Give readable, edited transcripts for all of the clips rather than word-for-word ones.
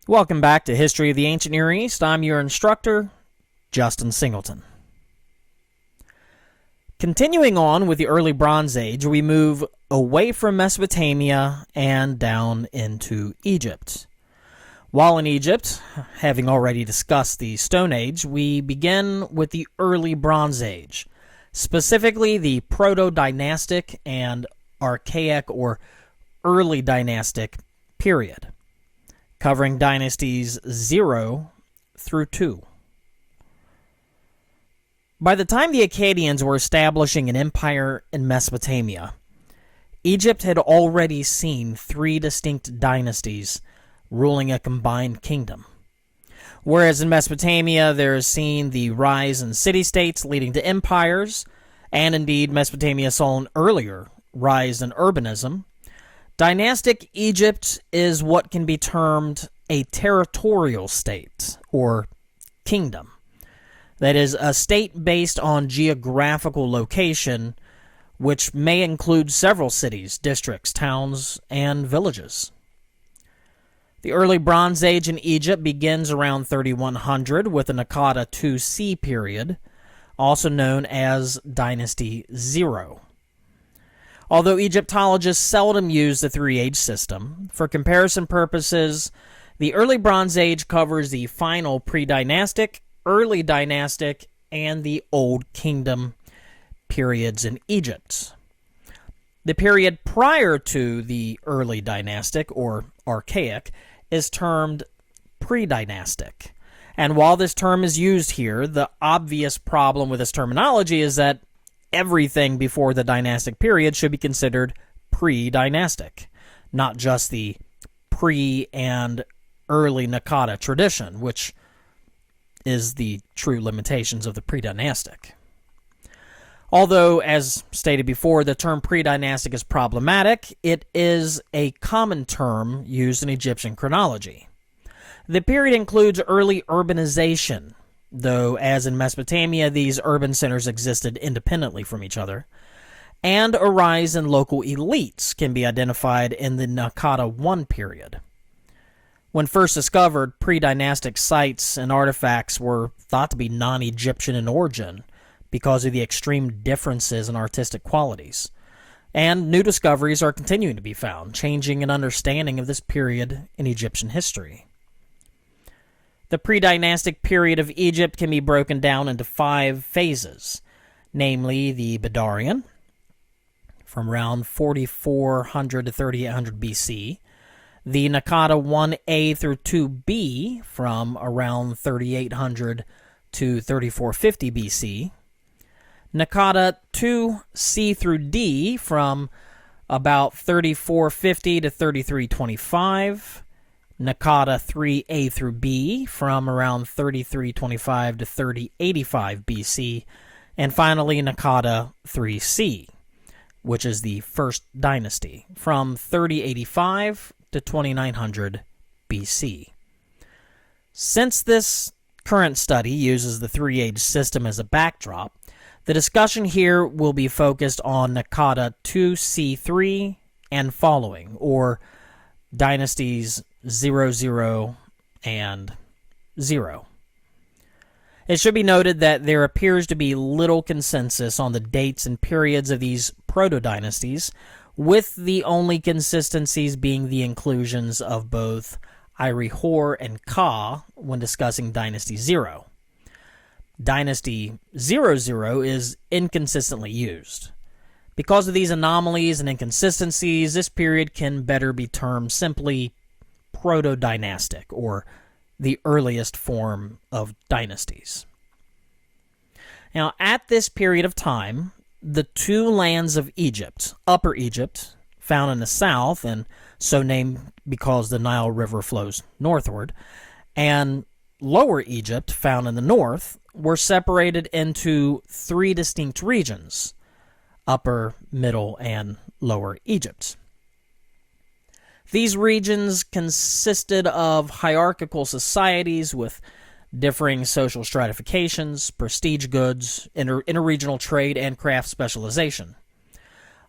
Welcome back to History of the Ancient Near East. I'm your instructor, Justin Singleton. Continuing on with the early Bronze Age, we move away from Mesopotamia and down into Egypt. While in Egypt, having already discussed the Stone Age, we begin with the early Bronze Age, specifically the Proto-Dynastic and Archaic or Early Dynastic period, covering dynasties 0 through 2. By the time the Akkadians were establishing an empire in Mesopotamia, Egypt had already seen 3 distinct dynasties ruling a combined kingdom. Whereas in Mesopotamia, there is seen the rise in city-states leading to empires, and indeed Mesopotamia saw an earlier rise in urbanism, dynastic Egypt is what can be termed a territorial state, or kingdom. That is, a state based on geographical location, which may include several cities, districts, towns, and villages. The early Bronze Age in Egypt begins around 3100 with the Naqada 2C period, also known as Dynasty 0. Although Egyptologists seldom use the three-age system, for comparison purposes, the early Bronze Age covers the final pre-dynastic, early dynastic, and the Old Kingdom periods in Egypt. The period prior to the early dynastic, or archaic, is termed pre-dynastic. And while this term is used here, the obvious problem with this terminology is that everything before the dynastic period should be considered pre-dynastic, not just the pre- and early Naqada tradition, which is the true limitations of the pre-dynastic. Although, as stated before, the term pre-dynastic is problematic, it is a common term used in Egyptian chronology. The period includes early urbanization, though, as in Mesopotamia, these urban centers existed independently from each other, and a rise in local elites can be identified in the Naqada 1 period. When first discovered, pre-dynastic sites and artifacts were thought to be non-Egyptian in origin because of the extreme differences in artistic qualities, and new discoveries are continuing to be found, changing an understanding of this period in Egyptian history. The pre-dynastic period of Egypt can be broken down into 5 phases, namely the Badarian, from around 4400 to 3800 BC, the Naqada 1A through 2B, from around 3800 to 3450 BC, Naqada 2C through D, from about 3450 to 3325, Naqada 3A through B, from around 3325 to 3085 BC, and finally Naqada 3C, which is the first dynasty, from 3085 to 2900 BC. Since this current study uses the three-age system as a backdrop, the discussion here will be focused on Naqada 2C3 and following, or dynasties 00 and 0. It should be noted that there appears to be little consensus on the dates and periods of these proto-dynasties, with the only consistencies being the inclusions of both Iri-Hor and Ka when discussing Dynasty 0. Dynasty 00 is inconsistently used. Because of these anomalies and inconsistencies, this period can better be termed simply proto-dynastic, or the earliest form of dynasties. Now, at this period of time, the 2 lands of Egypt, Upper Egypt, found in the south, and so named because the Nile River flows northward, and Lower Egypt, found in the north, were separated into 3 distinct regions: Upper, Middle, and Lower Egypt. These regions consisted of hierarchical societies with differing social stratifications, prestige goods, interregional trade, and craft specialization.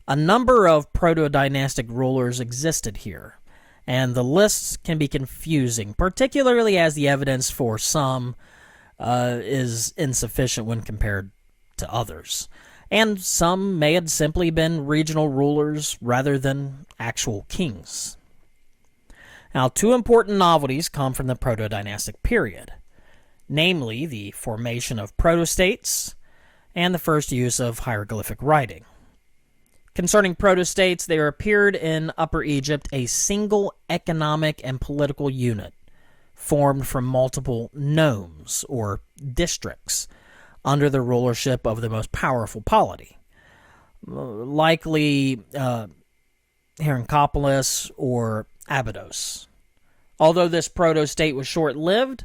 A number of proto-dynastic rulers existed here, and the lists can be confusing, particularly as the evidence for some is insufficient when compared to others. And some may have simply been regional rulers rather than actual kings. Now, two important novelties come from the proto-dynastic period, namely the formation of proto-states and the first use of hieroglyphic writing. Concerning proto-states, there appeared in Upper Egypt a single economic and political unit formed from multiple nomes, or districts, under the rulership of the most powerful polity, likely Hierakonpolis or Abydos. Although this proto-state was short-lived,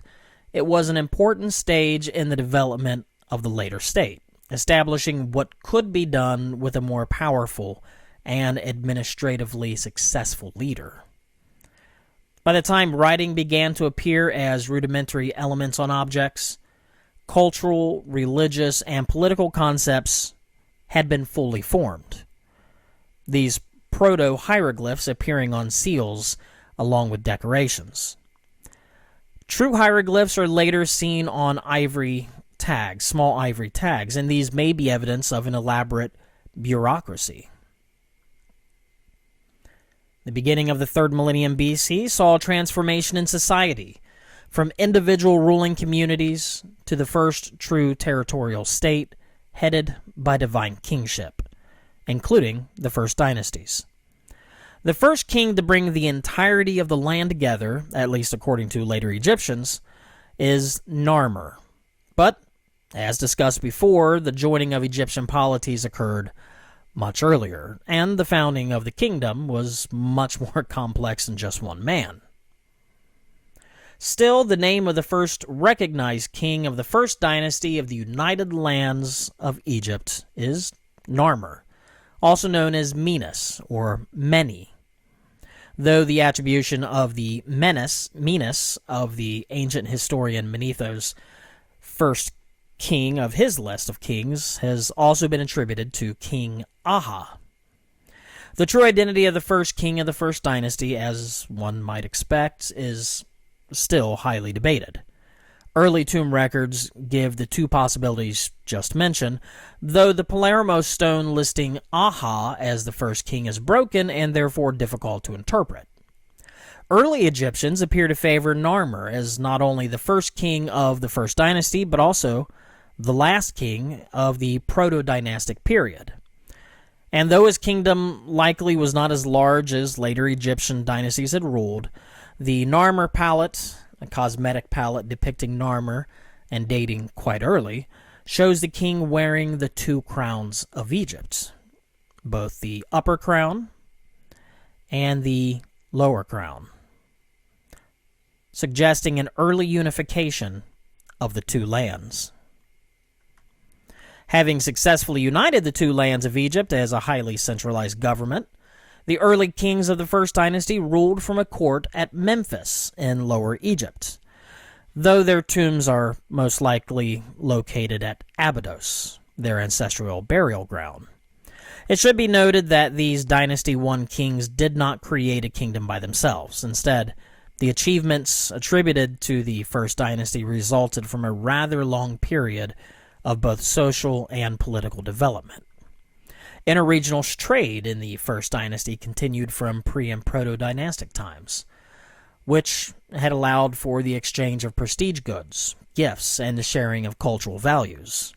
it was an important stage in the development of the later state, establishing what could be done with a more powerful and administratively successful leader. By the time writing began to appear as rudimentary elements on objects, cultural, religious, and political concepts had been fully formed. These proto-hieroglyphs appearing on seals along with decorations. True hieroglyphs are later seen on ivory tags, small ivory tags, and these may be evidence of an elaborate bureaucracy. The beginning of the 3rd millennium BC saw a transformation in society, from individual ruling communities to the first true territorial state headed by divine kingship, including the first dynasties. The first king to bring the entirety of the land together, at least according to later Egyptians, is Narmer. But, as discussed before, the joining of Egyptian polities occurred much earlier, and the founding of the kingdom was much more complex than just one man. Still, the name of the first recognized king of the first dynasty of the United Lands of Egypt is Narmer, also known as Menes or Meni, though the attribution of the Menes of the ancient historian Manetho's first king of his list of kings has also been attributed to King Aha. The true identity of the first king of the first dynasty, as one might expect, is still highly debated. Early tomb records give the two possibilities just mentioned, though the Palermo stone listing Aha as the first king is broken and therefore difficult to interpret. Early Egyptians appear to favor Narmer as not only the first king of the first dynasty, but also the last king of the proto-dynastic period. And though his kingdom likely was not as large as later Egyptian dynasties had ruled, the Narmer palette, a cosmetic palette depicting Narmer and dating quite early, shows the king wearing the two crowns of Egypt, both the upper crown and the lower crown, suggesting an early unification of the two lands. Having successfully united the two lands of Egypt as a highly centralized government, the early kings of the first dynasty ruled from a court at Memphis in Lower Egypt, though their tombs are most likely located at Abydos, their ancestral burial ground. It should be noted that these Dynasty I kings did not create a kingdom by themselves. Instead, the achievements attributed to the first dynasty resulted from a rather long period of both social and political development. Interregional trade in the first dynasty continued from pre- and proto-dynastic times, which had allowed for the exchange of prestige goods, gifts, and the sharing of cultural values.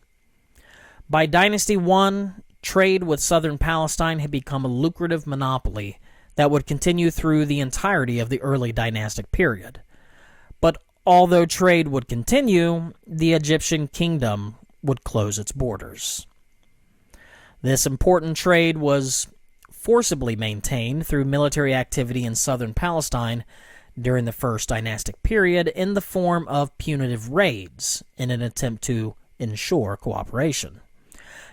By Dynasty I, trade with southern Palestine had become a lucrative monopoly that would continue through the entirety of the early dynastic period. But although trade would continue, the Egyptian kingdom would close its borders. This important trade was forcibly maintained through military activity in southern Palestine during the first dynastic period in the form of punitive raids in an attempt to ensure cooperation,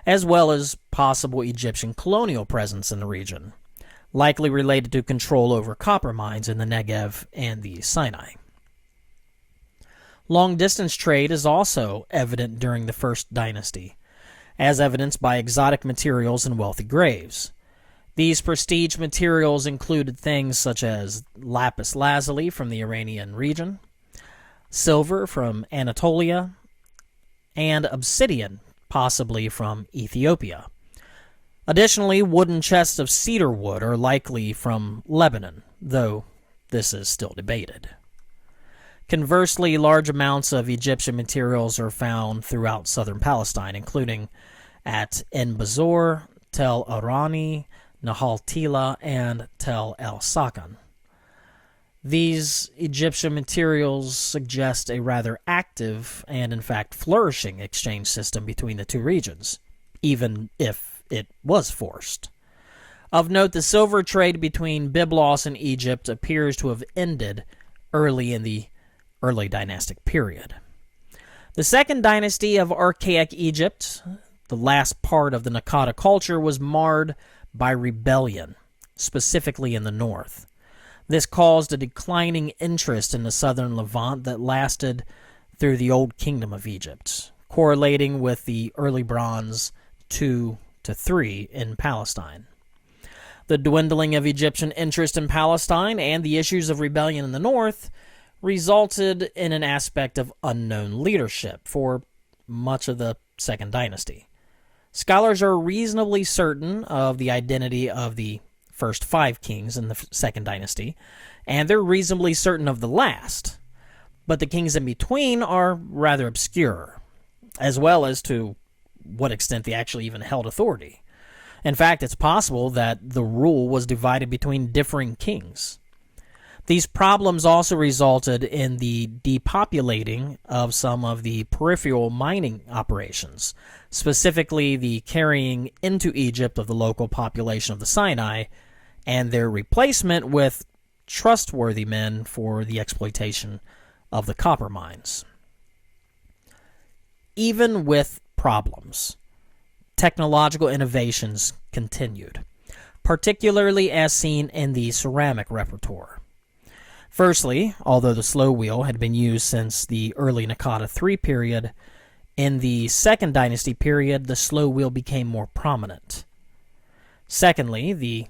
as well as possible Egyptian colonial presence in the region, likely related to control over copper mines in the Negev and the Sinai. Long-distance trade is also evident during the first dynasty, as evidenced by exotic materials and wealthy graves. These prestige materials included things such as lapis lazuli from the Iranian region, silver from Anatolia, and obsidian, possibly from Ethiopia. Additionally, wooden chests of cedar wood are likely from Lebanon, though this is still debated. Conversely, large amounts of Egyptian materials are found throughout southern Palestine, including at En Bazor, Tel Arani, Nahal Tila, and Tel El Sakan. These Egyptian materials suggest a rather active and, in fact, flourishing exchange system between the two regions, even if it was forced. Of note, the silver trade between Byblos and Egypt appears to have ended early in the early dynastic period. The second dynasty of Archaic Egypt, the last part of the Naqada culture, was marred by rebellion, specifically in the north. This caused a declining interest in the southern Levant that lasted through the Old Kingdom of Egypt, correlating with the early Bronze 2 to 3 in Palestine. The dwindling of Egyptian interest in Palestine and the issues of rebellion in the north resulted in an aspect of unknown leadership for much of the Second Dynasty. Scholars are reasonably certain of the identity of the first 5 kings in the Second Dynasty, and they're reasonably certain of the last, but the kings in between are rather obscure, as well as to what extent they actually even held authority. In fact, it's possible that the rule was divided between differing kings. These problems also resulted in the depopulating of some of the peripheral mining operations, specifically the carrying into Egypt of the local population of the Sinai, and their replacement with trustworthy men for the exploitation of the copper mines. Even with problems, technological innovations continued, particularly as seen in the ceramic repertoire. Firstly, although the slow wheel had been used since the early Naqada III period, in the Second Dynasty period, the slow wheel became more prominent. Secondly, the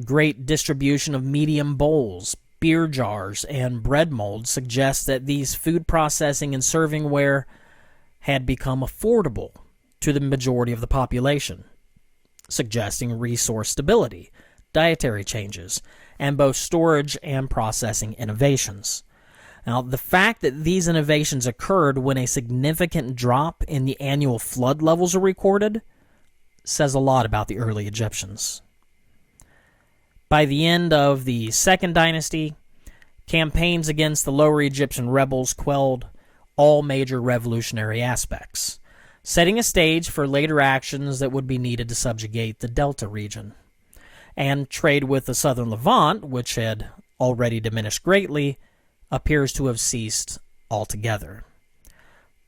great distribution of medium bowls, beer jars, and bread molds suggests that these food processing and serving ware had become affordable to the majority of the population, suggesting resource stability, dietary changes, and both storage and processing innovations. Now, the fact that these innovations occurred when a significant drop in the annual flood levels are recorded says a lot about the early Egyptians. By the end of the Second Dynasty, campaigns against the Lower Egyptian rebels quelled all major revolutionary aspects, setting a stage for later actions that would be needed to subjugate the Delta region. And trade with the southern Levant, which had already diminished greatly, appears to have ceased altogether.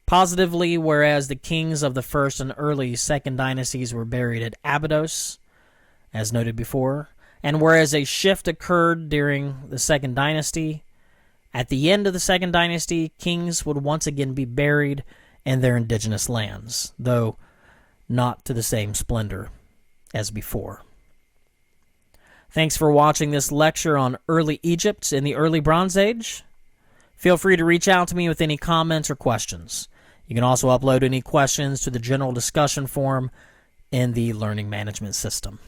Positively, whereas the kings of the first and early second dynasties were buried at Abydos, as noted before, and whereas a shift occurred during the Second Dynasty, at the end of the Second Dynasty, kings would once again be buried in their indigenous lands, though not to the same splendor as before. Thanks for watching this lecture on early Egypt in the early Bronze Age. Feel free to reach out to me with any comments or questions. You can also upload any questions to the general discussion forum in the Learning Management System.